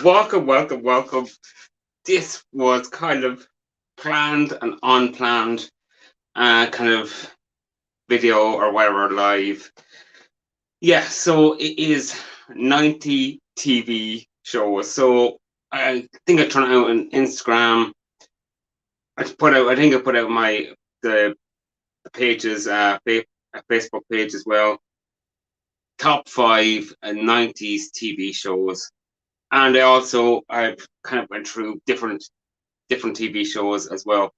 Welcome. This was kind of planned and unplanned kind of video or whatever live. Yeah, so it is 90 TV shows. So I think I turned out on Instagram. I think I put out the pages, Facebook page as well. Top five 90s TV shows. And I've kind of went through different TV shows as well.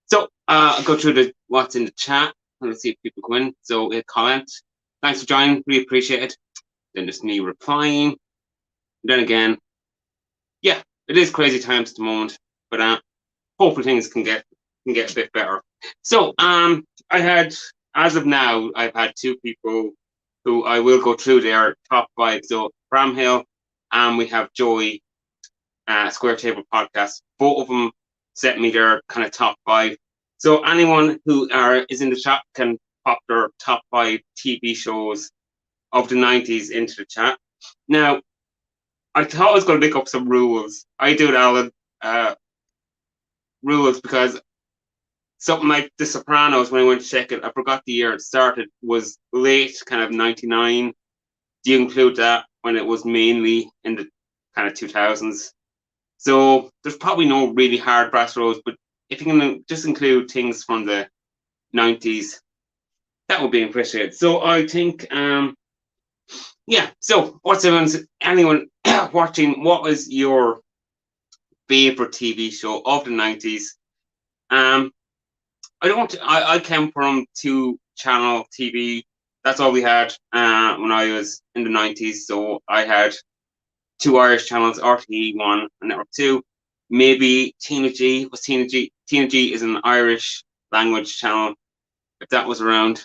So I'll go through what's in the chat. Let's see if people come in. So comment. Thanks for joining. Really appreciate it. Then there's me replying. And then again, yeah, it is crazy times at the moment, but hopefully things can get a bit better. So as of now, I've had two people who I will go through their top five. So Bramhill and we have Joey, Square Table Podcast. Both of them sent me their kind of top five. So anyone who is in the chat can pop their top five TV shows of the 90s into the chat. Now, I thought I was going to make up some rules. I do it, Alan, rules because something like The Sopranos, when I went to check it, I forgot the year it started, was late, kind of 99. Do you include that when it was mainly in the kind of 2000s? So there's probably no really hard brass rules, but if you can just include things from the 90s, that would be appreciated. So I think, so what's anyone watching, what was your favorite TV show of the 90s? I came from 2-channel TV. That's all we had when I was in the 90s. So I had 2 Irish channels, RTE1 and Network 2. Maybe Tina G. Tina G is an Irish language channel, if that was around.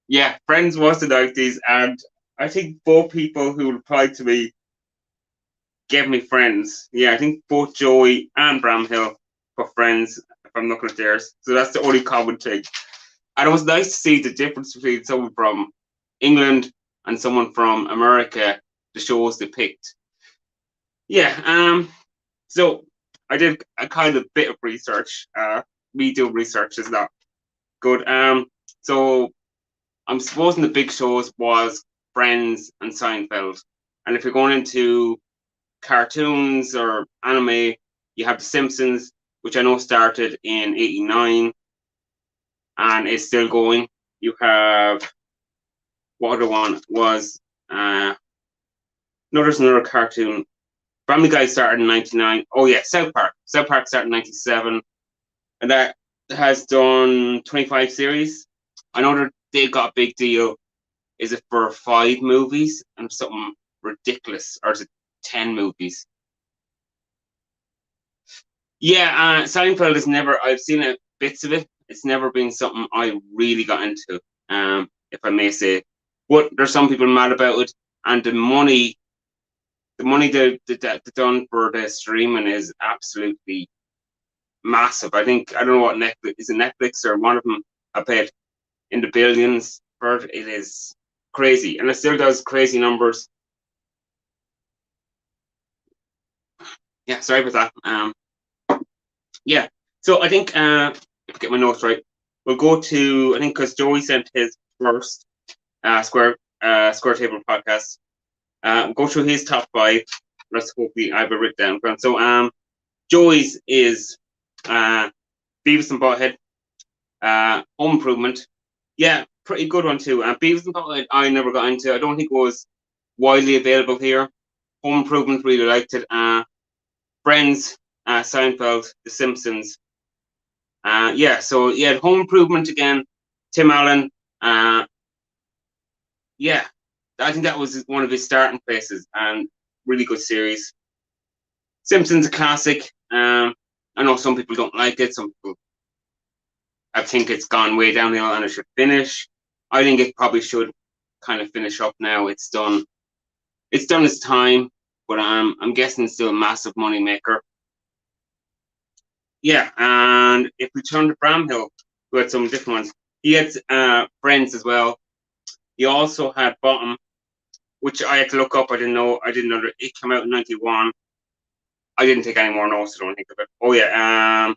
Yeah, Friends was the 90s, and I think both people who replied to me gave me Friends. Yeah, I think both Joey and Bramhill for Friends, if I'm looking at theirs. So that's the only common thing. And it was nice to see the difference between someone from England and someone from America, the shows they picked. Yeah, so I did a kind of bit of research. Me doing research is not good. So I'm supposing the big shows was Friends and Seinfeld. And if you're going into cartoons or anime, you have The Simpsons, which I know started in 89 and is still going. You have, what other one was, there's another cartoon. Family Guy started in 99. Oh yeah, South Park. South Park started in 97. And that has done 25 series. I know that they got a big deal. Is it for 5 movies and something ridiculous? Or is it 10 movies? Yeah, Seinfeld is never, I've seen bits of it. It's never been something I really got into, if I may say. But there's some people mad about it. And the money they've done for the streaming is absolutely massive. I don't know what Netflix is, it Netflix or one of them. I paid in the billions for it. It is crazy, and it still does crazy numbers. Yeah, sorry about that. Yeah, so I think if I get my notes right, we'll go to, I think because Joey sent his first Square Table Podcast. We'll go through his top 5. Let's hopefully I have it written down. So Joey's is Beavis and Butthead, Home Improvement. Yeah, pretty good one too. Beavis and Butthead I never got into. I don't think it was widely available here. Home Improvement, really liked it. Friends, Seinfeld, The Simpsons. So yeah, Home Improvement again. Tim Allen. Yeah, I think that was one of his starting places, and really good series. Simpsons a classic. I know some people don't like it. Some people, I think it's gone way downhill and it should finish. I think it probably should kind of finish up now. It's done its time, but I'm guessing it's still a massive money maker. Yeah, and if we turn to Bramhill, who had some different ones, he had Friends as well. He also had Bottom, which I had to look up. I didn't know that it came out in 91. I didn't take any more notes. I don't think of it. Oh yeah.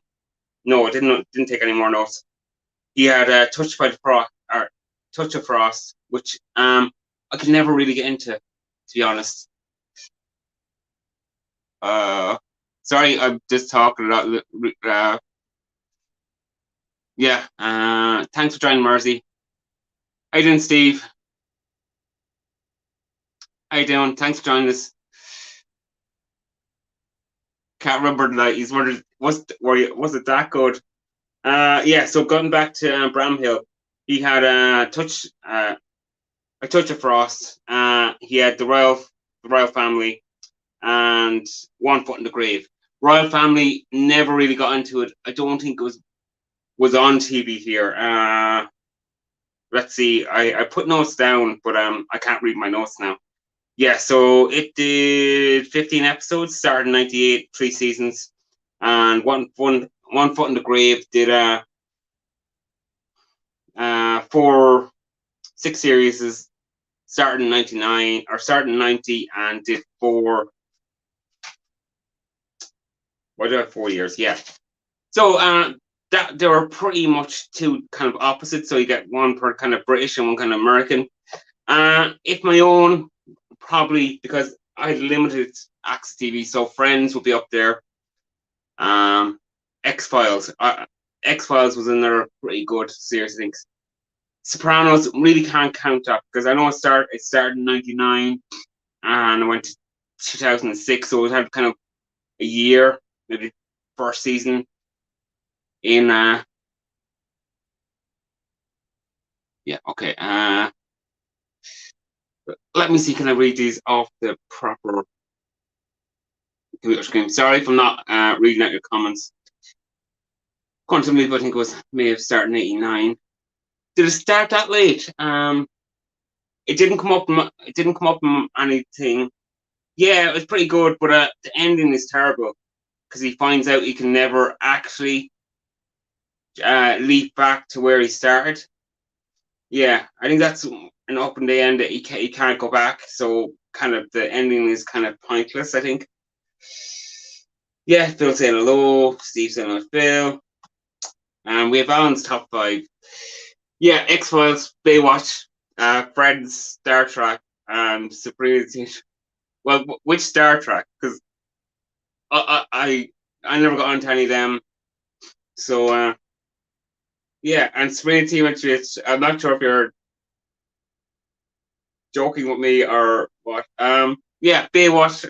No, I didn't take any more notes. He had a Touch by Frost, or Touch of Frost, which I could never really get into, to be honest. Sorry, I'm just talking a lot. Yeah. Thanks for joining, Mersey. How you doing, Steve? How you doing? Thanks for joining us. Can't remember the he's wondered was it that good? Yeah. So going back to Bramhill, he had a touch of frost. He had the royal family, and One Foot in the Grave. Royal Family never really got into it. I don't think it was on TV here. Let's see. I put notes down, but I can't read my notes now. Yeah, so it did 15 episodes, started in 98, 3 seasons, and One Foot in the Grave did 6 series, started in 99 or started in 90 and did 4 years, yeah. So that they were pretty much two kind of opposites. So you get one per kind of British and one kind of American. If my own, probably because I had limited access TV, so Friends would be up there. X-Files. X-Files was another pretty good series, I think. Sopranos really can't count that because I know it started in 99 and I went to 2006, so it had kind of a year, maybe first season in yeah, okay. Let me see, can I read these off the proper computer screen? Sorry if I'm not reading out your comments. Quantum Leap, I think may have started in 89. Did it start that late? It didn't come up in anything. Yeah, it was pretty good, but the ending is terrible because he finds out he can never actually leap back to where he started. Yeah, I think that's an open day end that he can't go back. So kind of the ending is kind of pointless, I think. Yeah, Phil saying hello, Steve saying hello, Phil. And we have Alan's top 5. Yeah, X-Files, Baywatch, Friends, Star Trek, and Sabrina. Well, which Star Trek? Because I never got onto any of them. So yeah, and Sabrina Teenage I'm not sure if you're joking with me or what. Yeah, Baywatch.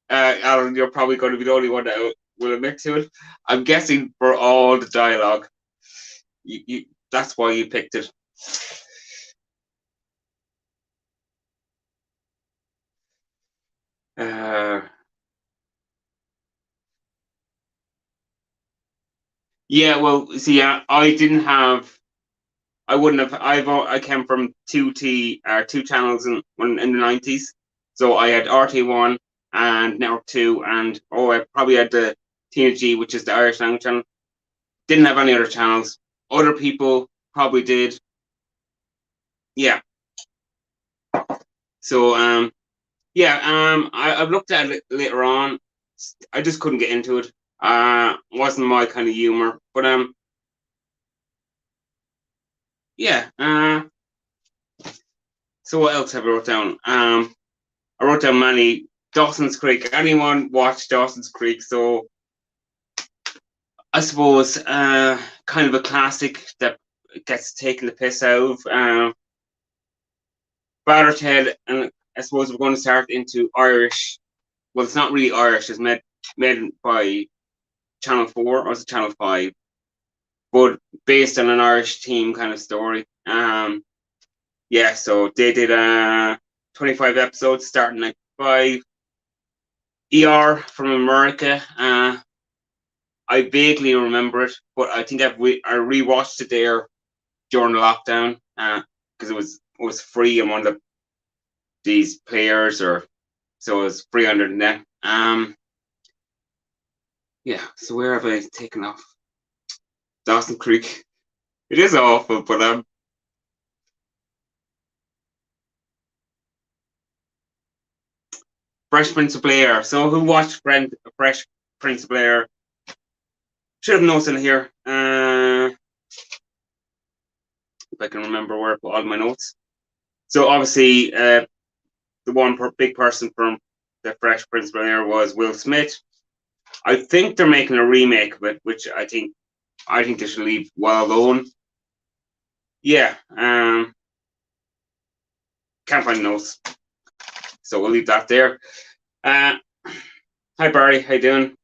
Alan, you're probably going to be the only one that will admit to it. I'm guessing for all the dialogue. That's why you picked it. Yeah, well, see, I wouldn't have. I came from two channels in the 90s, so I had RT1 and Network 2, and I probably had the TNG, which is the Irish language channel. Didn't have any other channels. Other people probably did. Yeah. So I've looked at it later on. I just couldn't get into it. Wasn't my kind of humor, but yeah. So what else have I wrote down? I wrote down many. Dawsons Creek. Anyone watch Dawsons Creek? So I suppose kind of a classic that gets taken the piss out of. Battered Head, and I suppose we're going to start into Irish. Well, it's not really Irish. It's made by Channel 4 or is it Channel 5? But based on an Irish team kind of story. Yeah, so they did 25 episodes starting at 5. ER from America. I vaguely remember it, but I think I rewatched it there during the lockdown because it was free on one of these players, or so it was free under the net. Yeah. So where have I taken off? Dawson Creek. It is awful, but Fresh Prince of Blair. So who watched Fresh Prince of Blair? Should have notes in here. If I can remember where I put all my notes. So obviously, the one big person from the Fresh Prince of Blair was Will Smith. I think they're making a remake of it, which I think they should leave well alone. Yeah, can't find notes, so we'll leave that there. Hi Barry, how you doing?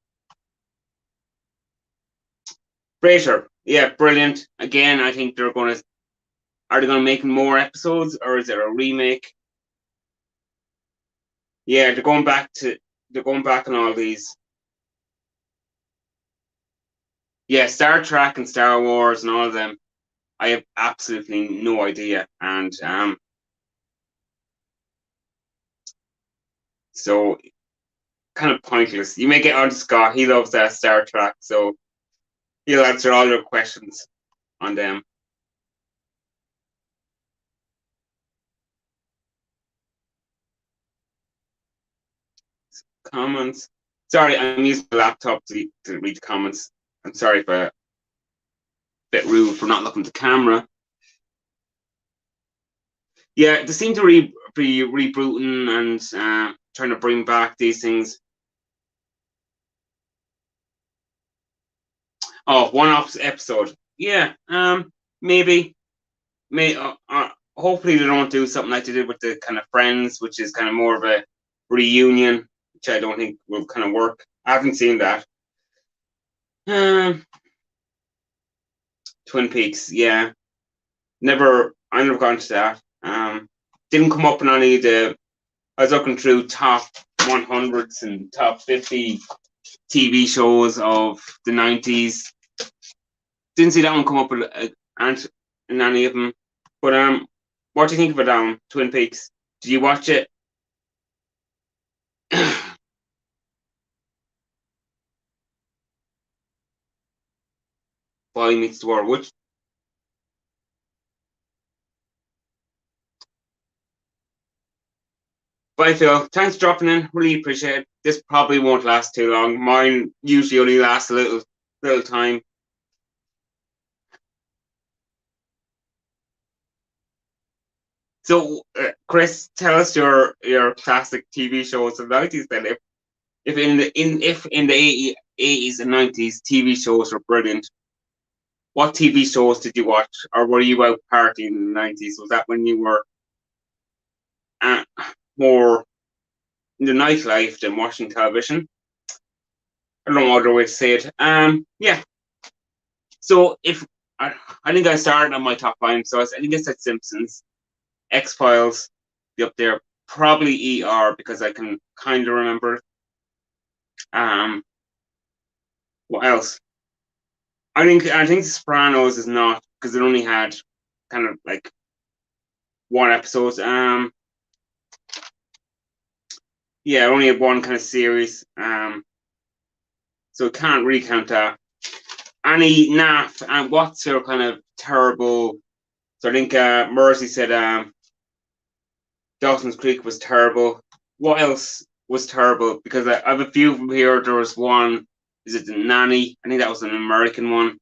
Frasier, yeah, brilliant. Again, I think are they gonna make more episodes, or is it a remake? Yeah, they're going back on all these. Yeah, Star Trek and Star Wars and all of them. I have absolutely no idea, and so kind of pointless. You may get on to Scott. He loves that Star Trek, so he'll answer all your questions on them. Comments. Sorry, I'm using the laptop to read the comments. I'm sorry if I'm a bit rude for not looking at the camera. Yeah, they seem to be rebooting and trying to bring back these things. Oh, one-off episode. Yeah, maybe. Hopefully they don't do something like they did with the kind of Friends, which is kind of more of a reunion, which I don't think will kind of work. I haven't seen that. Twin Peaks, yeah. I never gone to that. Didn't come up in any of the. I was looking through top 100s and top 50 TV shows of the 90s. Didn't see that one come up in any of them. But what do you think of it, Twin Peaks? Did you watch it? Boy Meets the World. Which Bye, Phil. Thanks for dropping in. Really appreciate it. This probably won't last too long. Mine usually only lasts a little time. So, Chris, tell us your classic TV shows of the 90s then. If in the 80s and 90s TV shows were brilliant, what TV shows did you watch, or were you out partying in the 90s? Was that when you were uh, more in the nightlife than watching television? I don't know what other way to say it. Yeah. So if I think I started on my top five, so I think I said Simpsons, X Files, be up there. Probably ER because I can kind of remember. What else? I think The Sopranos is not because it only had kind of like one episode. Yeah, only had one kind of series. So can't really count that. Any NAF and what's your kind of terrible? So I think Mercy said Dawson's Creek was terrible. What else was terrible? Because I have a few from here. There was one. Is it the Nanny? I think that was an American one.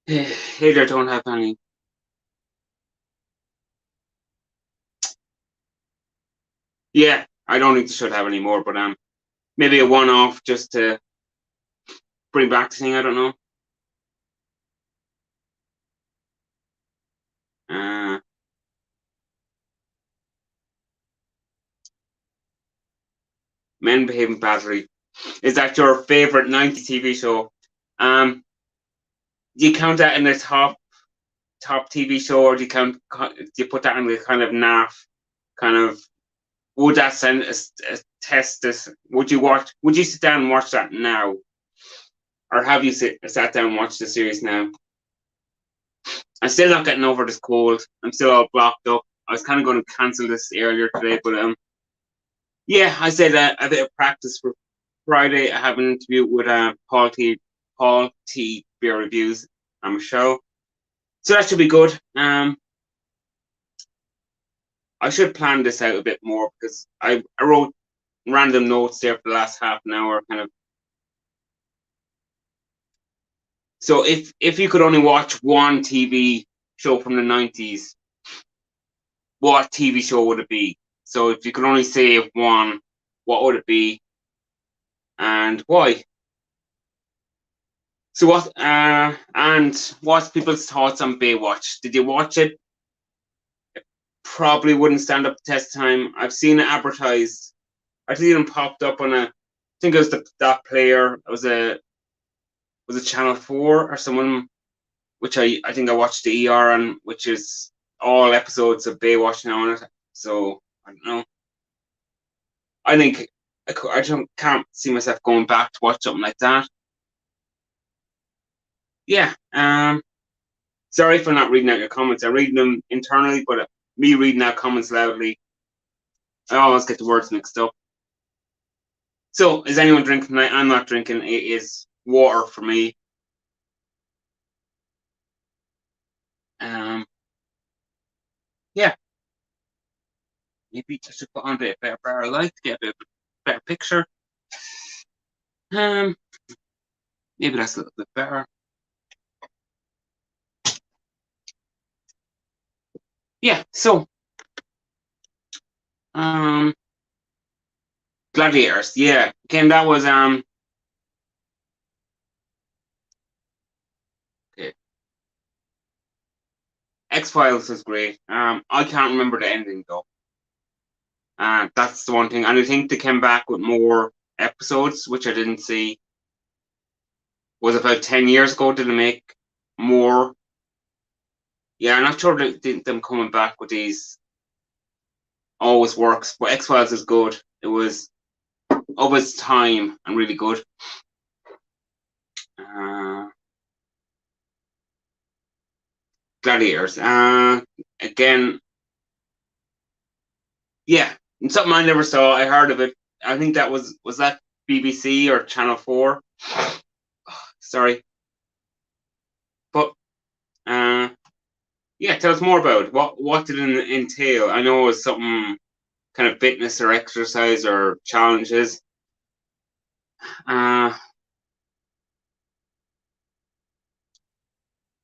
Here I don't have any. Yeah, I don't think they should have any more, but maybe a one-off just to bring back the thing. I don't know. Uh, Men Behaving Badly. Is that your favorite 90s TV show? Do you count that in the top TV show, or do you put that in the kind of NAF kind of? Would that send a test this? Would you sit down and watch that now, or have you sat down and watched the series now? I'm still not getting over this cold. I'm still all blocked up. I was kind of going to cancel this earlier today, but yeah, I said a bit of practice for Friday. I have an interview with Paul T Beer Reviews on a show, so that should be good. I should plan this out a bit more because I wrote random notes there for the last half an hour, kind of. So if you could only watch one TV show from the 90s, what TV show would it be? So if you could only save one, what would it be, and why? So what's people's thoughts on Baywatch? Did you watch it? Probably wouldn't stand up the test of time. I've seen it advertised. I think it popped up on I think it was that player. It was a Channel 4 or someone, which I think I watched the ER on, which is all episodes of Baywatch now on it. So I don't know. I think can't see myself going back to watch something like that. Yeah. Sorry for not reading out your comments. I read them internally, but me reading out comments loudly, I always get the words mixed up. So, is anyone drinking tonight? I'm not drinking. It is water for me. Yeah. Maybe just to put on a bit better light to get a bit better picture. Maybe that's a little bit better. Yeah. So, Gladiators. Yeah. Again, that was okay. X-Files is great. I can't remember the ending though. That's the one thing. And I think they came back with more episodes, which I didn't see. Was about 10 years ago. Did they make more? Yeah, I'm not sure that them coming back with these always works, but X-Files is good. It was of its time and really good. Gladiators. Again, yeah, something I never saw. I heard of it. I think that was that BBC or Channel 4. Sorry, but yeah, tell us more about it. What did it entail? I know it was something kind of fitness or exercise or challenges.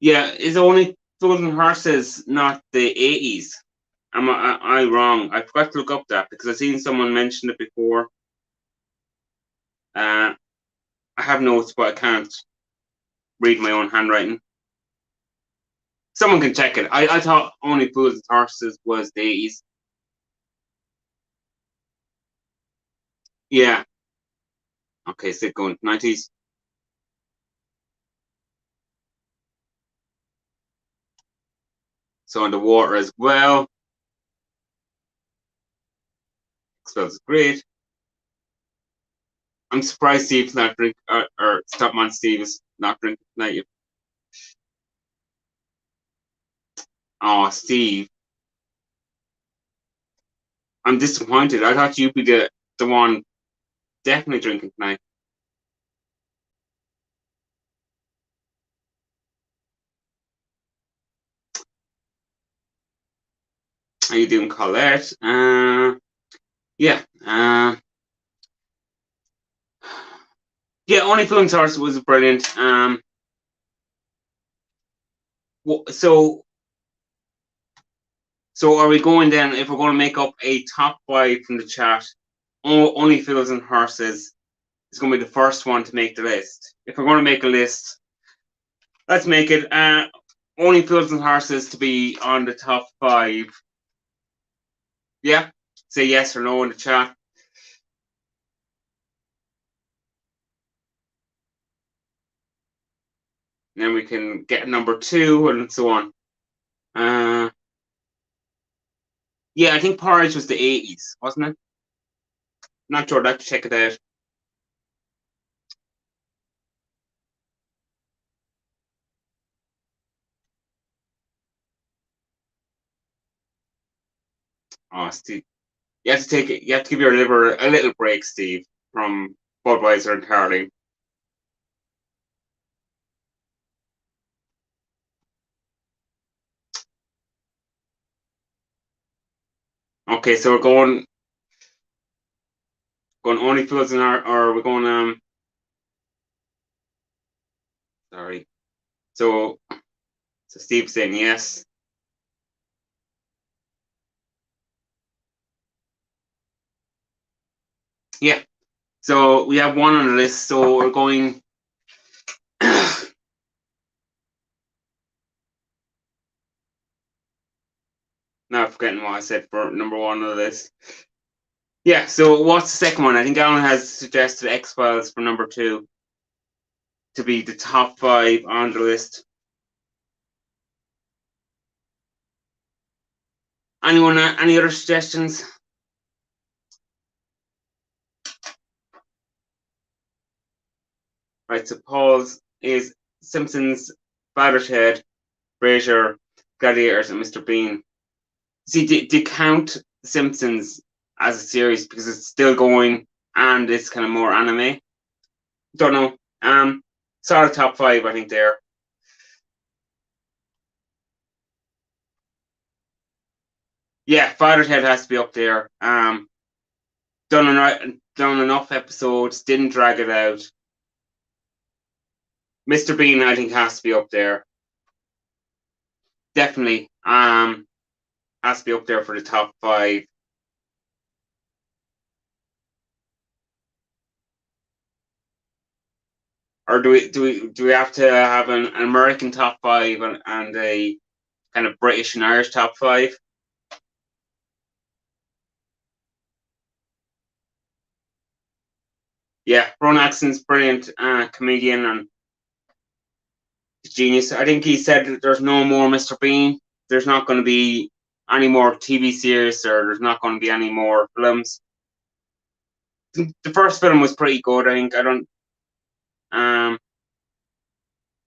Yeah, is only Fools and Horses not the 80s? Am I wrong? I forgot to look up that because I've seen someone mention it before. I have notes, but I can't read my own handwriting. Someone can check it. I thought Only Fools and Horses was the 80s. Yeah. Okay, so going 90s. So Underwater as well. Spells great. I'm surprised Steve's not drink or Stopman Steve is not drinking tonight. Oh, Steve. I'm disappointed. I thought you'd be the one definitely drinking tonight. How you doing, Colette? Yeah. Yeah, Only Fools and Horses was brilliant. So are we going then? If we're going to make up a top 5 from the chat, Only Fools and Horses is going to be the first one to make the list. If we're going to make a list, let's make it Only Fools and Horses to be on the top 5. Yeah, say yes or no in the chat. And then we can get number 2 and so on. Yeah, I think Porridge was the 80s, wasn't it? Not sure. I'd have to check it out. Oh, Steve, you have to take it. You have to give your liver a little break, Steve, from Budweiser and Carling. Okay, so we're going only fools in our, or we're going sorry. So Steve's saying yes. Yeah. So we have one on the list. So we're going. Now I'm forgetting what I said for number one on the list. Yeah. So what's the second one? I think Alan has suggested X Files for number two to be the top five on the list. Anyone? Any other suggestions? Right. So Paul's is Simpsons, Father's Head, Frasier, Gladiators, and Mr. Bean. See, do you count The Simpsons as a series because it's still going and it's kind of more anime? Don't know. Sort of top five, I think there. Yeah, Father's Head has to be up there. Done enough episodes, didn't drag it out. Mr. Bean, I think, has to be up there. Definitely. Has to be up there for the top five. Or do we have to have an American top five and a kind of British and Irish top five? Yeah, Ron Atkinson's brilliant comedian and genius. I think he said that there's no more Mr. Bean. There's not going to be any more TV series, or there's not going to be any more films. The first film was pretty good. I think I don't um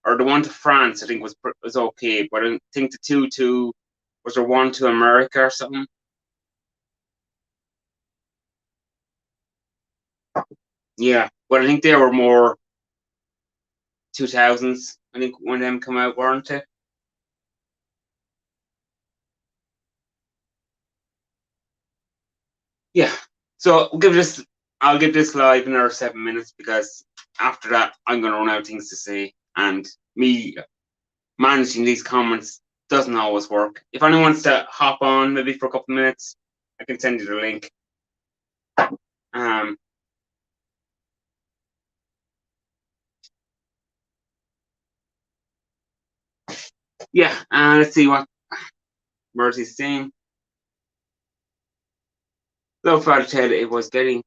or the one to France. I think was okay, but I don't think the two to was there one to America or something. Yeah, but I think they were more 2000s. I think when them come out, weren't they? Yeah. So we'll give this. I'll give this live in another 7 minutes because after that I'm going to run out of things to say, and me managing these comments doesn't always work. If anyone wants to hop on, maybe for a couple of minutes, I can send you the link. Um, yeah, let's see what Mercy's saying. So far, Ted, it was getting.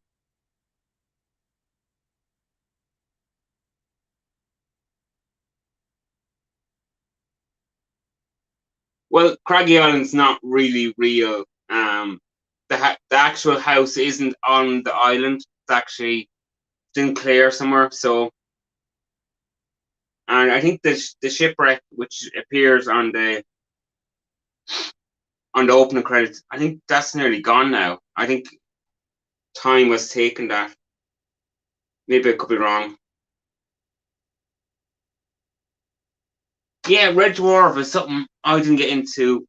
Well, Craggy Island's not really real. The actual house isn't on the island. It's actually in Clare somewhere. So, and I think the shipwreck, which appears on the opening credits, I think that's nearly gone now. I think time was taken that. Maybe I could be wrong. Yeah, Red Dwarf is something I didn't get into.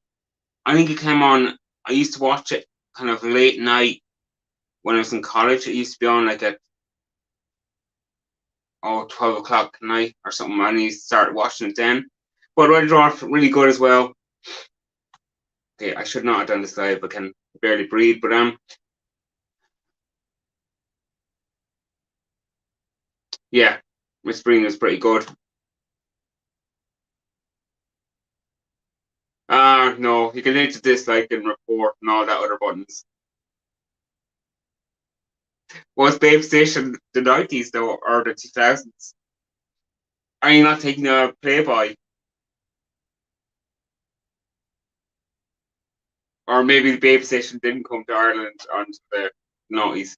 I think it came on. I used to watch it kind of late night when I was in college. It used to be on like at 12 o'clock at night or something. And I started watching it then. But Red Dwarf really good as well. Okay, I should not have done this live. I can barely breathe. But yeah, Miss Spring was pretty good. No, you can hit the dislike and report and all that other buttons. Was Babe Station the 90s though, or the 2000s? Are you not taking a Playboy? Or maybe the Babe Station didn't come to Ireland until the 90s.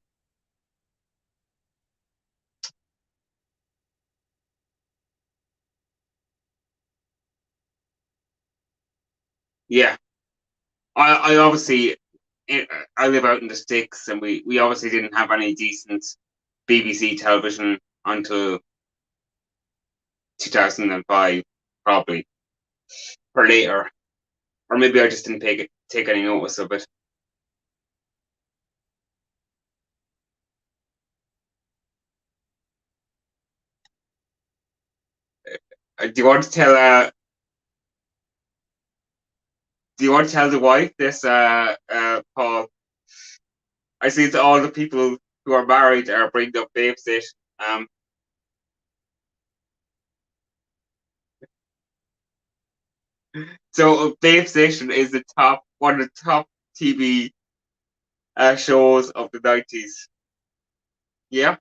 Yeah, I obviously I live out in the sticks, and we obviously didn't have any decent BBC television until 2005, probably, or later, or maybe I just didn't take any notice of it. Do you want to tell? Do you want to tell the wife this, Paul? I see that all the people who are married are bringing up babe station. So babe station is the top one of the top TV shows of the 90s. Yeah,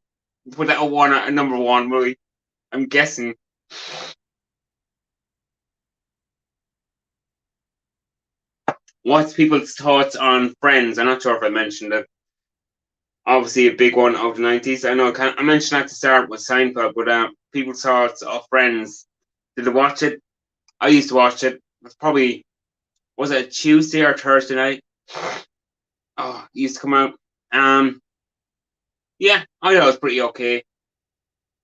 put that one at number one movie. I'm guessing. What's people's thoughts on Friends? I'm not sure if I mentioned it. Obviously, a big one of the 90s. I know I mentioned at the start with Seinfeld, but people's thoughts of Friends. Did they watch it? I used to watch it. It's probably, was it a Tuesday or Thursday night? Oh, it used to come out. Um, yeah, I thought it was pretty okay.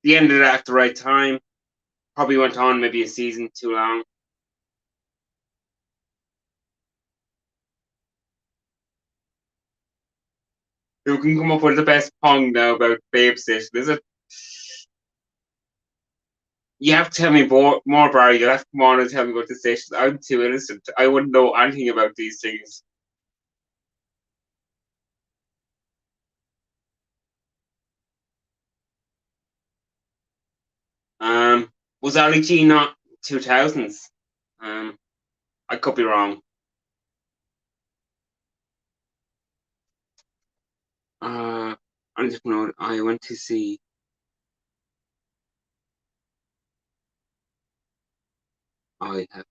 The ended it at the right time. Probably went on maybe a season too long. Who can come up with the best pong now about babe station? Is it? You have to tell me more, Barry. You have to come on and tell me about the station. I'm too innocent. I wouldn't know anything about these things. Was Ali G not 2000s? Um, I could be wrong. I just know I went to see. I have.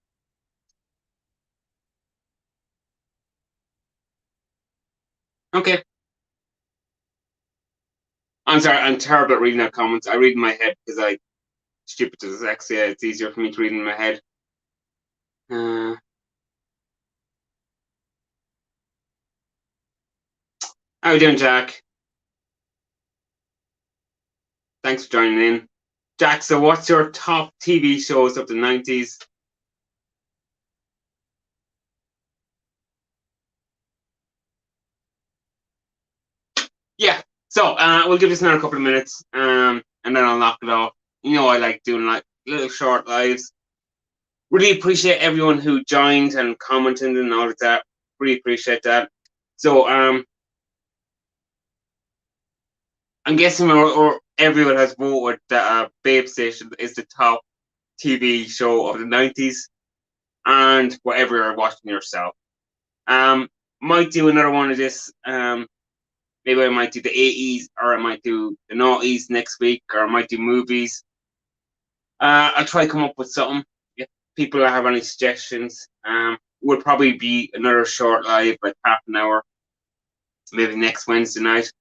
Okay. I'm sorry. I'm terrible at reading out comments. I read in my head because I stupid dyslexia. It's easier for me to read in my head. Uh, how are you doing, Jack? Thanks for joining in. Jack, so what's your top TV shows of the 90s? Yeah. So we'll give this another couple of minutes, and then I'll knock it off. You know, I like doing like little short lives. Really appreciate everyone who joined and commented and all of that. Really appreciate that. So I'm guessing or everyone has voted that Babe Station is the top TV show of the 90s, and whatever you're watching yourself. Might do another one of this. Maybe I might do the 80s, or I might do the 90s next week, or I might do movies. I'll try to come up with something. If people have any suggestions, will probably be another short live, like half an hour, maybe next Wednesday night.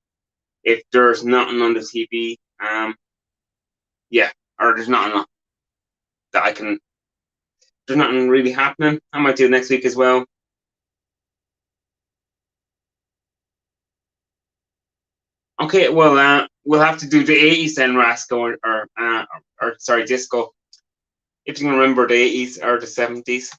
If there's nothing on the TV, yeah, or there's nothing that I can, there's nothing really happening. I might do it next week as well. Okay, well, we'll have to do the 80s then, Rasco, or sorry, Disco. If you can remember the 80s or the 70s.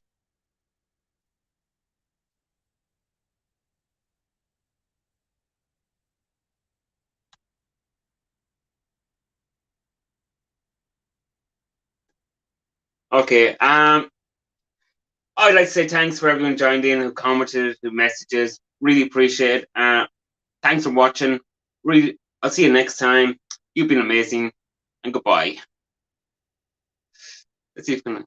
Okay, I'd like to say thanks for everyone joined in, who commented, who messages. Really appreciate it. Thanks for watching. Really, I'll see you next time. You've been amazing, and goodbye. Let's see if we can.